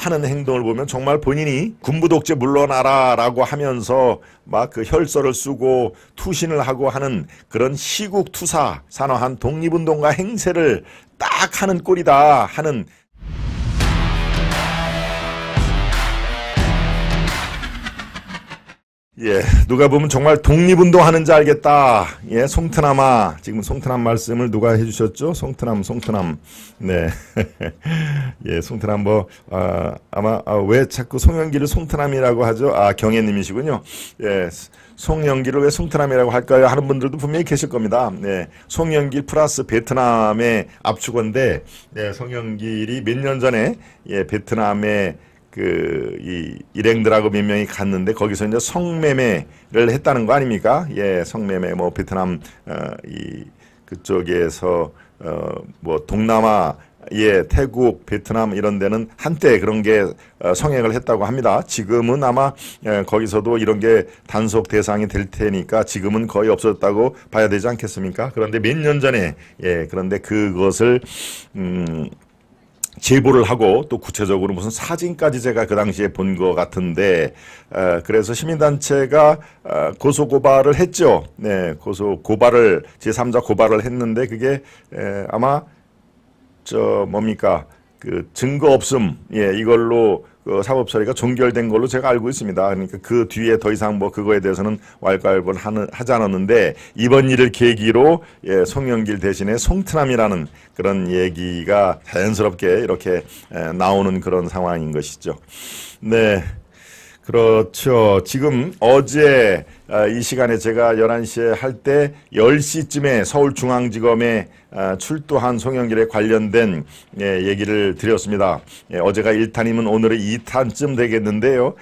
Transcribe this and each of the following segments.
하는 행동을 보면 정말 본인이 군부 독재 물러나라 라고 하면서 막 그 혈서를 쓰고 투신을 하고 하는 그런 시국투사 산화한 독립운동가 행세를 딱 하는 꼴이다 하는 누가 보면 정말 독립운동 하는지 알겠다. 송트남아. 지금 송트남 말씀을 누가 해주셨죠? 송트남. 네. 송트남 아마, 왜 자꾸 송영길을 송트남이라고 하죠? 경혜님이시군요. 송영길을 왜 송트남이라고 할까요? 하는 분들도 분명히 계실 겁니다. 송영길 플러스 베트남의 압축어인데, 송영길이 몇 년 전에, 베트남에 이 일행들하고 몇 명이 갔는데 거기서 이제 성매매를 했다는 거 아닙니까? 성매매 베트남 그쪽에서 동남아 태국, 베트남 이런 데는 한때 그런 게 성행을 했다고 합니다. 지금은 아마 거기서도 이런 게 단속 대상이 될 테니까 지금은 거의 없어졌다고 봐야 되지 않겠습니까? 그런데 몇 년 전에 그런데 그것을 제보를 하고 또 구체적으로 무슨 사진까지 제가 그 당시에 본 것 같은데 그래서 시민단체가 고소고발을 했죠. 고발을 제3자 고발을 했는데 그게 아마 그 증거 없음 이걸로 그 사법 처리가 종결된 걸로 제가 알고 있습니다. 그러니까 그 뒤에 더 이상 그거에 대해서는 왈가왈부를 하지 않았는데 이번 일을 계기로 송영길 대신에 송트남이라는 그런 얘기가 자연스럽게 이렇게 나오는 그런 상황인 것이죠. 네. 그렇죠. 지금 어제 이 시간에 제가 11시에 할 때 10시쯤에 서울중앙지검에 출두한 송영길에 관련된 얘기를 드렸습니다. 어제가 1탄이면 오늘은 2탄쯤 되겠는데요.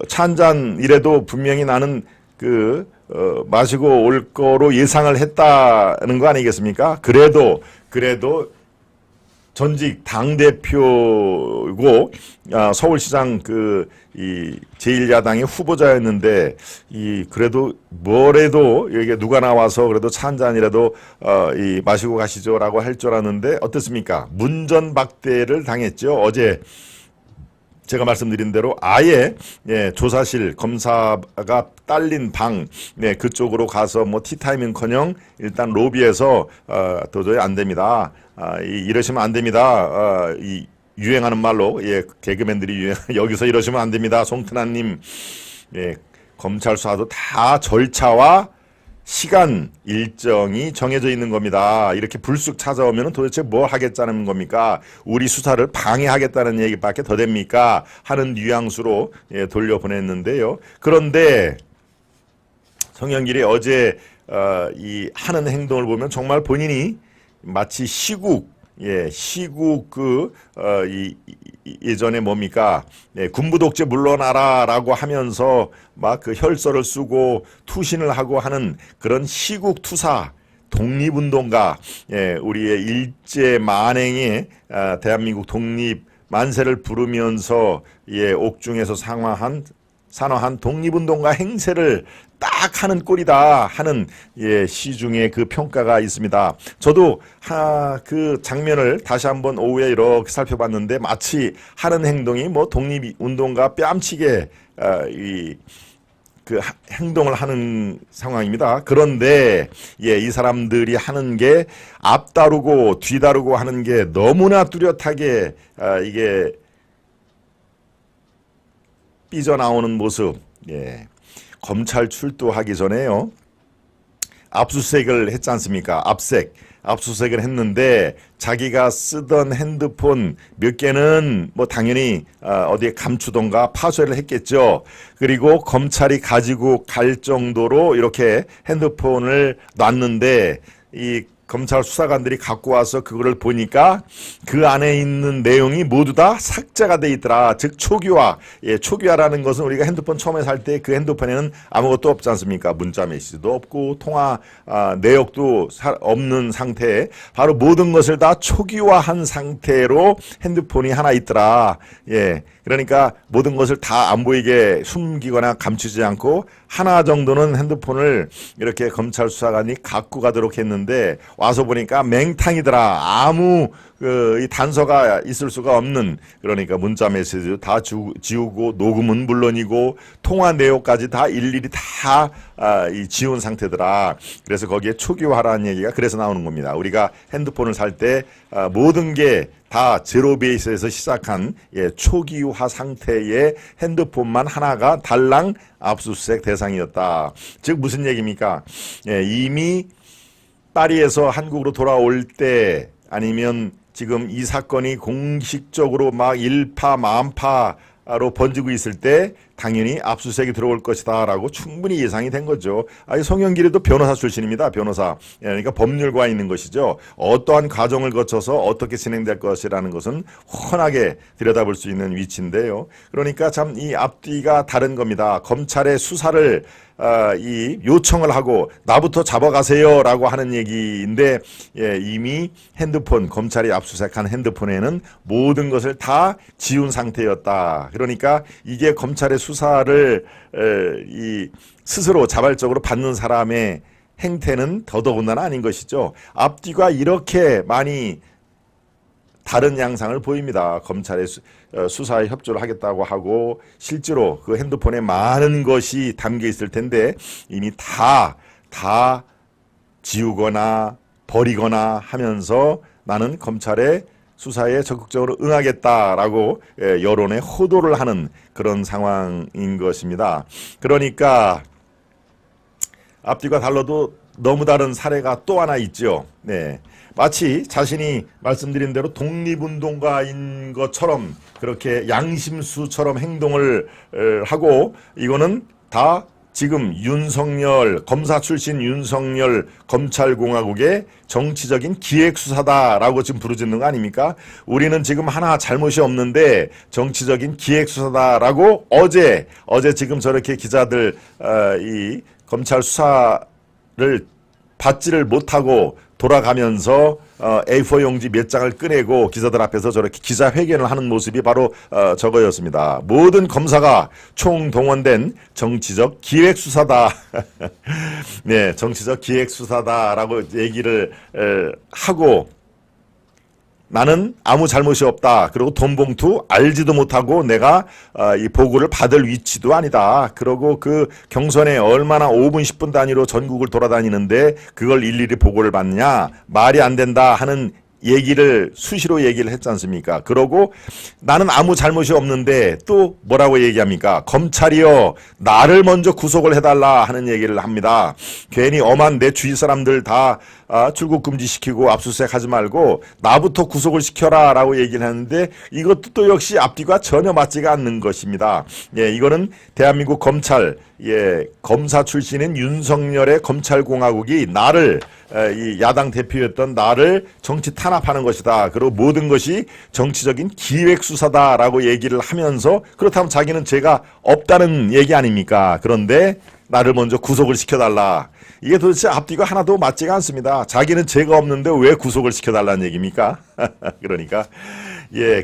차 한 잔 이래도 분명히 나는 마시고 올 거로 예상을 했다는 거 아니겠습니까? 그래도 전직 당대표고 서울시장 이 제1야당의 후보자였는데 그래도 뭐래도 여기 누가 나와서 그래도 차 한 잔이라도 마시고 가시죠라고 할 줄 알았는데 어떻습니까? 문전박대를 당했죠. 어제 제가 말씀드린 대로 아예 조사실 검사가 딸린 방 그쪽으로 가서 티타임은커녕 일단 로비에서 도저히 안 됩니다. 이러시면 안 됩니다. 유행하는 말로 개그맨들이 여기서 이러시면 안 됩니다. 송트나님 검찰 수사도 다 절차와 시간 일정이 정해져 있는 겁니다. 이렇게 불쑥 찾아오면 도대체 뭘 하겠다는 겁니까? 우리 수사를 방해하겠다는 얘기밖에 더 됩니까? 하는 뉘앙스로 돌려보냈는데요. 그런데 송영길이 어제 이 하는 행동을 보면 정말 본인이 마치 시국 예전에 군부 독재 물러나라 라고 하면서 막 그 혈서를 쓰고 투신을 하고 하는 그런 시국투사 독립운동가 우리의 일제 만행의 대한민국 독립 만세를 부르면서 옥중에서 산화한 독립운동가 행세를 딱 하는 꼴이다 하는 시중에 그 평가가 있습니다. 저도 그 장면을 다시 한번 오후에 이렇게 살펴봤는데 마치 하는 행동이 독립운동가 뺨치게 그 행동을 하는 상황입니다. 그런데 이 사람들이 하는 게 앞다루고 뒤다루고 하는 게 너무나 뚜렷하게 이게 삐져나오는 모습. 검찰 출두하기 전에요. 압수수색을 했지 않습니까? 압수수색을 했는데 자기가 쓰던 핸드폰 몇 개는 당연히 어디에 감추던가 파쇄를 했겠죠. 그리고 검찰이 가지고 갈 정도로 이렇게 핸드폰을 놨는데 이 검찰 수사관들이 갖고 와서 그거를 보니까 그 안에 있는 내용이 모두 다 삭제가 돼 있더라. 즉 초기화. 초기화라는 것은 우리가 핸드폰 처음에 살 때 그 핸드폰에는 아무것도 없지 않습니까? 문자 메시지도 없고 통화 내역도 없는 상태에 바로 모든 것을 다 초기화한 상태로 핸드폰이 하나 있더라. 그러니까 모든 것을 다 안 보이게 숨기거나 감추지 않고 하나 정도는 핸드폰을 이렇게 검찰 수사관이 갖고 가도록 했는데 와서 보니까 맹탕이더라. 아무 이 단서가 있을 수가 없는, 그러니까 문자 메시지 다 지우고 녹음은 물론이고 통화 내용까지 다 일일이 다 지운 상태더라. 그래서 거기에 초기화라는 얘기가 그래서 나오는 겁니다. 우리가 핸드폰을 살 때 모든 게 다 제로 베이스에서 시작한 초기화 상태의 핸드폰만 하나가 달랑 압수수색 대상이었다. 즉 무슨 얘기입니까? 이미 파리에서 한국으로 돌아올 때, 아니면 지금 이 사건이 공식적으로 막 일파만파로 번지고 있을 때 당연히 압수수색이 들어올 것이다 라고 충분히 예상이 된 거죠. 송영길이도 변호사 출신입니다. 변호사. 그러니까 법률가에 있는 것이죠. 어떠한 과정을 거쳐서 어떻게 진행될 것이라는 것은 훤하게 들여다볼 수 있는 위치인데요. 그러니까 참 이 앞뒤가 다른 겁니다. 검찰의 수사를 이 요청을 하고 나부터 잡아가세요 라고 하는 얘기인데, 이미 핸드폰, 검찰이 압수수색한 핸드폰에는 모든 것을 다 지운 상태였다. 그러니까 이게 검찰의 수사를 이 스스로 자발적으로 받는 사람의 행태는 더더군다나 아닌 것이죠. 앞뒤가 이렇게 많이 다른 양상을 보입니다. 검찰의 수사에 협조를 하겠다고 하고 실제로 그 핸드폰에 많은 것이 담겨 있을 텐데 이미 다 지우거나 버리거나 하면서 나는 검찰의 수사에 적극적으로 응하겠다라고 여론에 호도를 하는 그런 상황인 것입니다. 그러니까 앞뒤가 달라도 너무 다른 사례가 또 하나 있죠. 네. 마치 자신이 말씀드린 대로 독립운동가인 것처럼 그렇게 양심수처럼 행동을 하고, 이거는 다 지금 윤석열, 검사 출신 윤석열 검찰공화국의 정치적인 기획수사다라고 지금 부르짖는 거 아닙니까? 우리는 지금 하나 잘못이 없는데 정치적인 기획수사다라고 어제 지금 저렇게 기자들 이 검찰 수사를 받지를 못하고 돌아가면서 A4 용지 몇 장을 꺼내고 기자들 앞에서 저렇게 기자회견을 하는 모습이 바로 저거였습니다. 모든 검사가 총동원된 정치적 기획수사다. 네, 정치적 기획수사다라고 얘기를 하고, 나는 아무 잘못이 없다. 그리고 돈 봉투 알지도 못하고 내가 이 보고를 받을 위치도 아니다. 그러고 그 경선에 얼마나 5분 10분 단위로 전국을 돌아다니는데 그걸 일일이 보고를 받느냐. 말이 안 된다 하는 얘기를 수시로 얘기를 했지 않습니까? 그러고 나는 아무 잘못이 없는데 또 뭐라고 얘기합니까? 검찰이요, 나를 먼저 구속을 해달라 하는 얘기를 합니다. 괜히 엄한 내 주위 사람들 다 출국 금지시키고 압수수색 하지 말고 나부터 구속을 시켜라 라고 얘기를 하는데, 이것도 또 역시 앞뒤가 전혀 맞지가 않는 것입니다. 이거는 대한민국 검찰, 검사 출신인 윤석열의 검찰공화국이 나를, 이 야당 대표였던 나를 정치 탄압하는 것이다. 그리고 모든 것이 정치적인 기획수사다라고 얘기를 하면서, 그렇다면 자기는 죄가 없다는 얘기 아닙니까? 그런데 나를 먼저 구속을 시켜달라. 이게 도대체 앞뒤가 하나도 맞지가 않습니다. 자기는 죄가 없는데 왜 구속을 시켜달라는 얘기입니까? 그러니까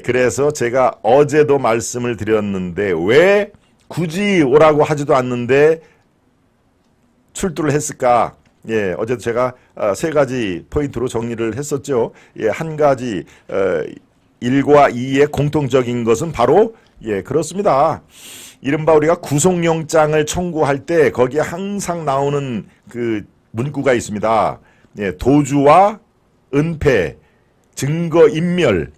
그래서 제가 어제도 말씀을 드렸는데 왜 굳이 오라고 하지도 않는데 출두를 했을까? 어제도 제가 세 가지 포인트로 정리를 했었죠. 한 가지 1과 2의 공통적인 것은 바로 그렇습니다. 이른바 우리가 구속영장을 청구할 때 거기에 항상 나오는 그 문구가 있습니다. 도주와 은폐, 증거인멸,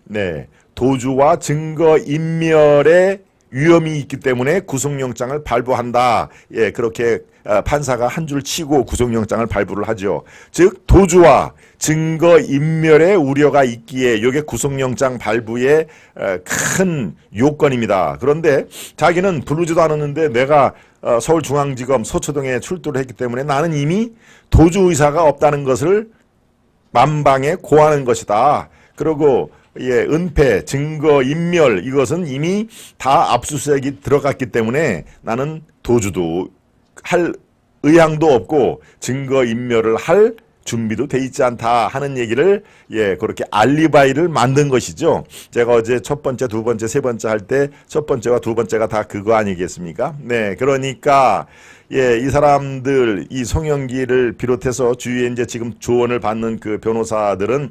도주와 증거인멸의 위험이 있기 때문에 구속영장을 발부한다. 그렇게 판사가 한 줄 치고 구속영장을 발부를 하죠. 즉 도주와 증거인멸의 우려가 있기에 이게 구속영장 발부의 큰 요건입니다. 그런데 자기는 부르지도 않았는데 내가 서울중앙지검 서초동에 출두를 했기 때문에 나는 이미 도주 의사가 없다는 것을 만방에 고하는 것이다. 그리고 은폐, 증거인멸 이것은 이미 다 압수수색이 들어갔기 때문에 나는 도주도 할 의향도 없고 증거인멸을 할 준비도 돼 있지 않다 하는 얘기를 그렇게 알리바이를 만든 것이죠. 제가 어제 첫 번째, 두 번째, 세 번째 할 때 첫 번째와 두 번째가 다 그거 아니겠습니까? 네, 그러니까 이 사람들 이 송영기를 비롯해서 주위에 이제 지금 조언을 받는 그 변호사들은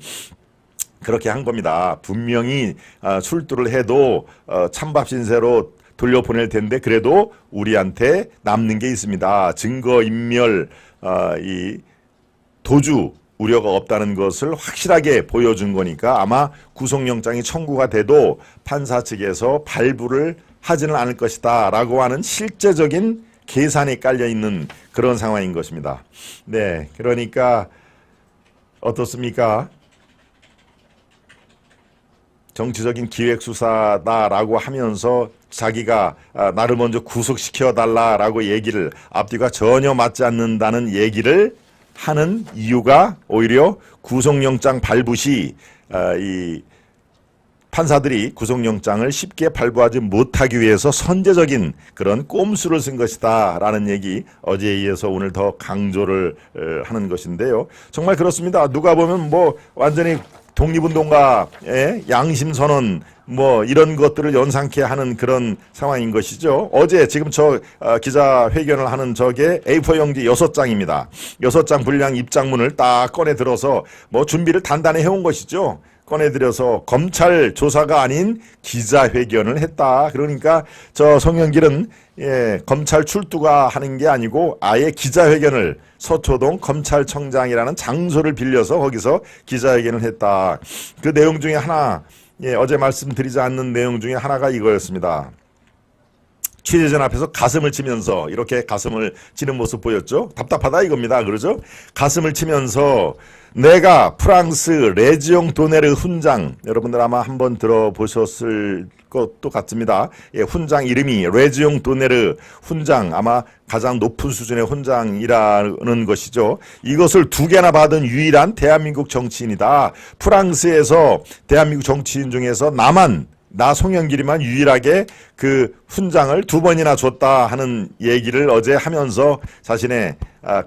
그렇게 한 겁니다. 분명히 출두를 해도 찬밥 신세로 돌려보낼 텐데 그래도 우리한테 남는 게 있습니다. 증거인멸, 이 도주 우려가 없다는 것을 확실하게 보여준 거니까 아마 구속영장이 청구가 돼도 판사 측에서 발부를 하지는 않을 것이다 라고 하는 실제적인 계산이 깔려있는 그런 상황인 것입니다. 네, 그러니까 어떻습니까? 정치적인 기획수사다라고 하면서 자기가 나를 먼저 구속시켜달라라고 얘기를 앞뒤가 전혀 맞지 않는다는 얘기를 하는 이유가 오히려 구속영장 발부 시 이 판사들이 구속영장을 쉽게 발부하지 못하기 위해서 선제적인 그런 꼼수를 쓴 것이다 라는 얘기 어제에 이어서 오늘 더 강조를 하는 것인데요. 정말 그렇습니다. 누가 보면 뭐 완전히 독립운동가의 양심선언 뭐 이런 것들을 연상케 하는 그런 상황인 것이죠. 어제 지금 저 기자회견을 하는 저게 A4 용지 6장입니다. 6장 분량 입장문을 딱 꺼내 들어서 뭐 준비를 단단히 해온 것이죠. 꺼내들여서 검찰 조사가 아닌 기자회견을 했다. 그러니까 저 송영길은 검찰 출두가 하는 게 아니고 아예 기자회견을 서초동 검찰청장이라는 장소를 빌려서 거기서 기자회견을 했다. 그 내용 중에 하나 어제 말씀드리지 않는 내용 중에 하나가 이거였습니다. 취재진 앞에서 가슴을 치면서 이렇게 가슴을 치는 모습 보였죠. 답답하다 이겁니다. 그러죠. 가슴을 치면서 내가 프랑스 레지옹 도네르 훈장, 여러분들 아마 한번 들어보셨을 것도 같습니다. 훈장 이름이 레지옹 도네르 훈장, 아마 가장 높은 수준의 훈장이라는 것이죠. 이것을 2개나 받은 유일한 대한민국 정치인이다. 프랑스에서 대한민국 정치인 중에서 나 송영길이만 유일하게 그 훈장을 2번이나 줬다 하는 얘기를 어제 하면서 자신의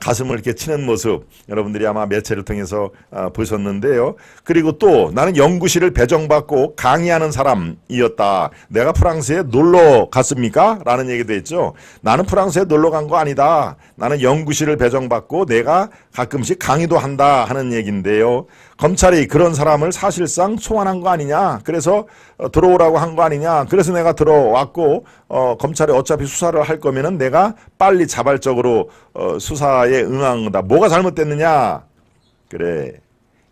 가슴을 이렇게 치는 모습 여러분들이 아마 매체를 통해서 보셨는데요. 그리고 또 나는 연구실을 배정받고 강의하는 사람이었다. 내가 프랑스에 놀러 갔습니까? 라는 얘기도 했죠. 나는 프랑스에 놀러 간 거 아니다. 나는 연구실을 배정받고 내가 가끔씩 강의도 한다 하는 얘기인데요. 검찰이 그런 사람을 사실상 소환한 거 아니냐. 그래서 들어오라고 한 거 아니냐. 그래서 내가 들어왔고 검찰이 어차피 수사를 할 거면은 내가 빨리 자발적으로 수사에 응한 거다. 뭐가 잘못됐느냐? 그래.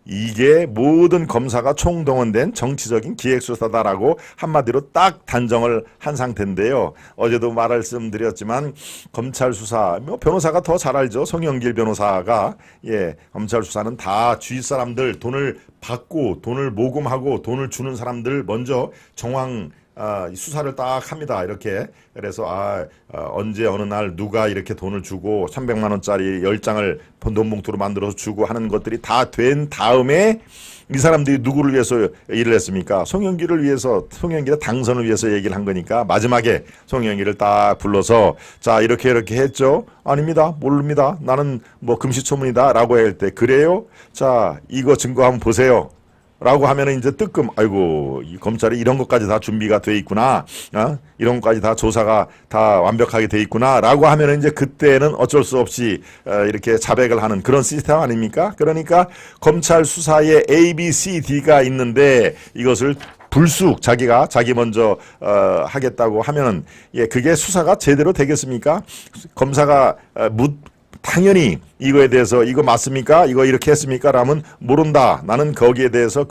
이게 모든 검사가 총동원된 정치적인 기획수사다라고 한마디로 딱 단정을 한 상태인데요. 어제도 말씀드렸지만 검찰 수사, 뭐 변호사가 더 잘 알죠. 송영길 변호사가 검찰 수사는 다 주위 사람들 돈을 받고 돈을 모금하고 돈을 주는 사람들 먼저 정황 수사를 딱 합니다. 이렇게. 그래서 언제 어느 날 누가 이렇게 돈을 주고 300만 원짜리 10장을 돈 봉투로 만들어서 주고 하는 것들이 다 된 다음에 이 사람들이 누구를 위해서 일을 했습니까? 송영길을 위해서, 송영길의 당선을 위해서 얘기를 한 거니까 마지막에 송영길을 딱 불러서 자 이렇게 했죠? 아닙니다. 모릅니다. 나는 뭐 금시초문이다 라고 할 때 그래요? 자 이거 증거 한번 보세요. 라고 하면은 이제 뜨끔 아이고 이 검찰이 이런 것까지 다 준비가 돼 있구나, 이런 것까지 다 조사가 다 완벽하게 돼 있구나 라고 하면은 이제 그때는 어쩔 수 없이 이렇게 자백을 하는 그런 시스템 아닙니까? 그러니까 검찰 수사에 A, B, C, D가 있는데 이것을 불쑥 자기 먼저 하겠다고 하면은 그게 수사가 제대로 되겠습니까? 검사가 당연히 이거에 대해서 이거 맞습니까? 이거 이렇게 했습니까? 라면 모른다. 나는 거기에 대해서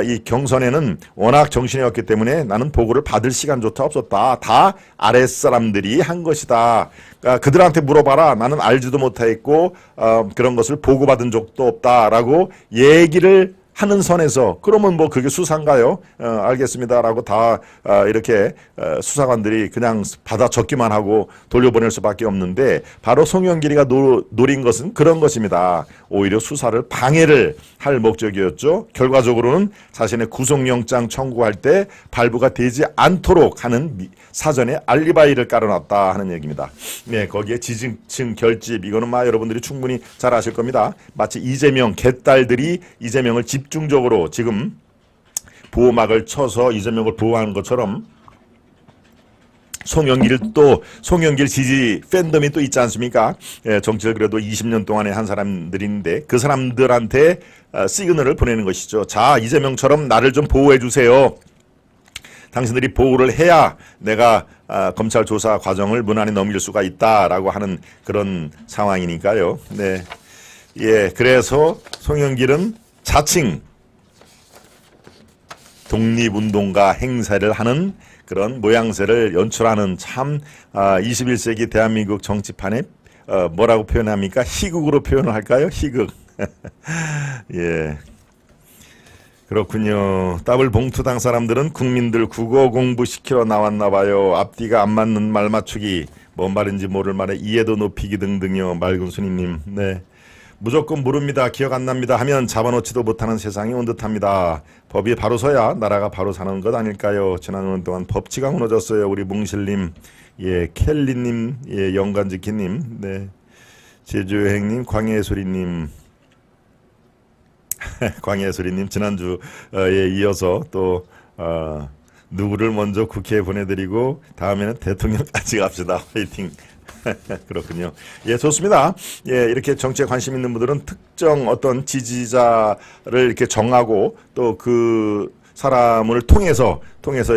이 경선에는 워낙 정신이 없기 때문에 나는 보고를 받을 시간조차 없었다. 다 아랫사람들이 한 것이다. 그들한테 물어봐라. 나는 알지도 못했고 그런 것을 보고받은 적도 없다. 라고 얘기를 하는 선에서 그러면 뭐 그게 수사인가요? 알겠습니다라고 다 이렇게 수사관들이 그냥 받아 적기만 하고 돌려보낼 수밖에 없는데 바로 송영길이가 노린 것은 그런 것입니다. 오히려 수사를 방해를 할 목적이었죠. 결과적으로는 자신의 구속영장 청구할 때 발부가 되지 않도록 하는 사전에 알리바이를 깔아놨다 하는 얘기입니다. 네, 거기에 지지층 결집 이거는 여러분들이 충분히 잘 아실 겁니다. 마치 이재명 개딸들이 이재명을 집중적으로 지금 보호막을 쳐서 이재명을 보호하는 것처럼 송영길 지지 팬덤이 또 있지 않습니까? 예, 정치를 그래도 20년 동안에 한 사람들인데 그 사람들한테 시그널을 보내는 것이죠. 자, 이재명처럼 나를 좀 보호해 주세요. 당신들이 보호를 해야 내가 검찰 조사 과정을 무난히 넘길 수가 있다라고 하는 그런 상황이니까요. 네, 예, 그래서 송영길은 자칭 독립운동가 행세를 하는 그런 모양새를 연출하는 참 21세기 대한민국 정치판에 뭐라고 표현합니까? 희극으로 표현을 할까요? 희극. 예. 그렇군요. 더블 봉투당 사람들은 국민들 국어 공부시키러 나왔나 봐요. 앞뒤가 안 맞는 말 맞추기. 뭔 말인지 모를 말에 이해도 높이기 등등요. 맑은 순이님. 네. 무조건 모릅니다. 기억 안 납니다 하면 잡아놓지도 못하는 세상이 온 듯합니다. 법이 바로 서야 나라가 바로 사는 것 아닐까요? 지난 5년 동안 법치가 무너졌어요. 우리 뭉실님, 예, 켈리님, 예, 영관지키님, 네, 제주여행님, 광해소리님, 광해소리님 지난주에 이어서 또 누구를 먼저 국회에 보내드리고 다음에는 대통령까지 갑시다. 화이팅. 그렇군요. 예, 좋습니다. 예, 이렇게 정치에 관심 있는 분들은 특정 어떤 지지자를 이렇게 정하고 또 그 사람을 통해서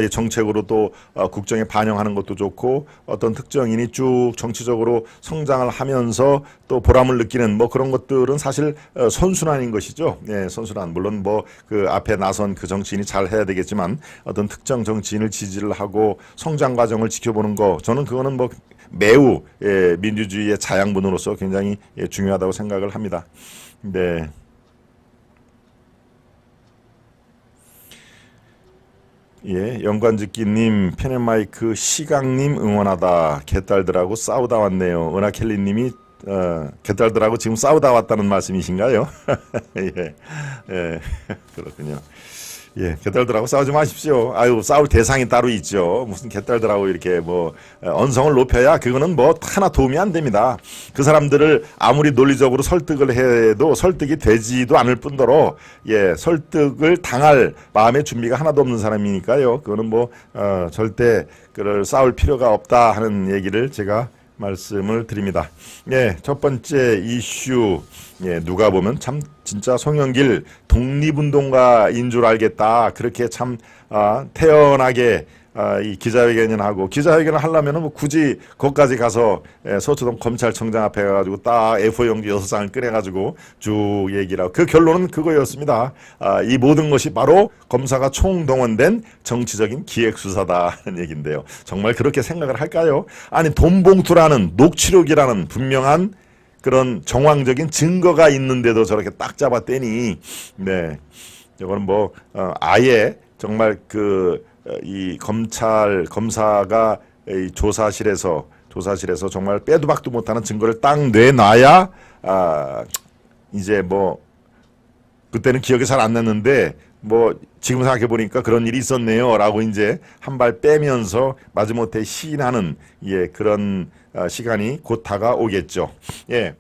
이 정책으로 또 국정에 반영하는 것도 좋고 어떤 특정인이 쭉 정치적으로 성장을 하면서 또 보람을 느끼는 뭐 그런 것들은 사실 선순환인 것이죠. 예, 선순환. 물론 뭐 그 앞에 나선 그 정치인이 잘 해야 되겠지만 어떤 특정 정치인을 지지를 하고 성장 과정을 지켜보는 거 저는 그거는 뭐 매우 민주주의의 자양분으로서 굉장히 중요하다고 생각을 합니다. 네. 예, 연관짓기님, 페네마이크 시강님 응원하다. 개딸들하고 싸우다 왔네요. 은하켈리님이 개딸들하고 지금 싸우다 왔다는 말씀이신가요? 예, 예, 그렇군요. 예, 개딸들하고 싸우지 마십시오. 아유, 싸울 대상이 따로 있죠. 무슨 개딸들하고 이렇게 뭐 언성을 높여야 그거는 뭐 하나 도움이 안 됩니다. 그 사람들을 아무리 논리적으로 설득을 해도 설득이 되지도 않을 뿐더러 예, 설득을 당할 마음의 준비가 하나도 없는 사람이니까요. 그거는 뭐 절대 그를 싸울 필요가 없다 하는 얘기를 제가 말씀을 드립니다. 예, 첫 번째 이슈. 예, 누가 보면 참 진짜 송영길 독립운동가인 줄 알겠다. 그렇게 참 태연하게 이 기자회견을 하고 기자회견을 하려면은 뭐 굳이 거기까지 가서 서초동 검찰청장 앞에 가가지고 딱 A4 용지 6장을 꺼내가지고 쭉 얘기를 하고 그 결론은 그거였습니다. 이 모든 것이 바로 검사가 총동원된 정치적인 기획수사다 하는 얘기인데요. 정말 그렇게 생각을 할까요? 아니 돈봉투라는 녹취록이라는 분명한 그런 정황적인 증거가 있는데도 저렇게 딱 잡아떼니 네, 이거는 뭐 아예 정말 이 검사가 이 조사실에서 정말 빼도 박도 못하는 증거를 딱 내놔야 이제 뭐 그때는 기억이 잘 안 났는데 뭐 지금 생각해 보니까 그런 일이 있었네요라고 이제 한 발 빼면서 마지못해 시인하는 예 그런 시간이 곧 다가오겠죠. 예.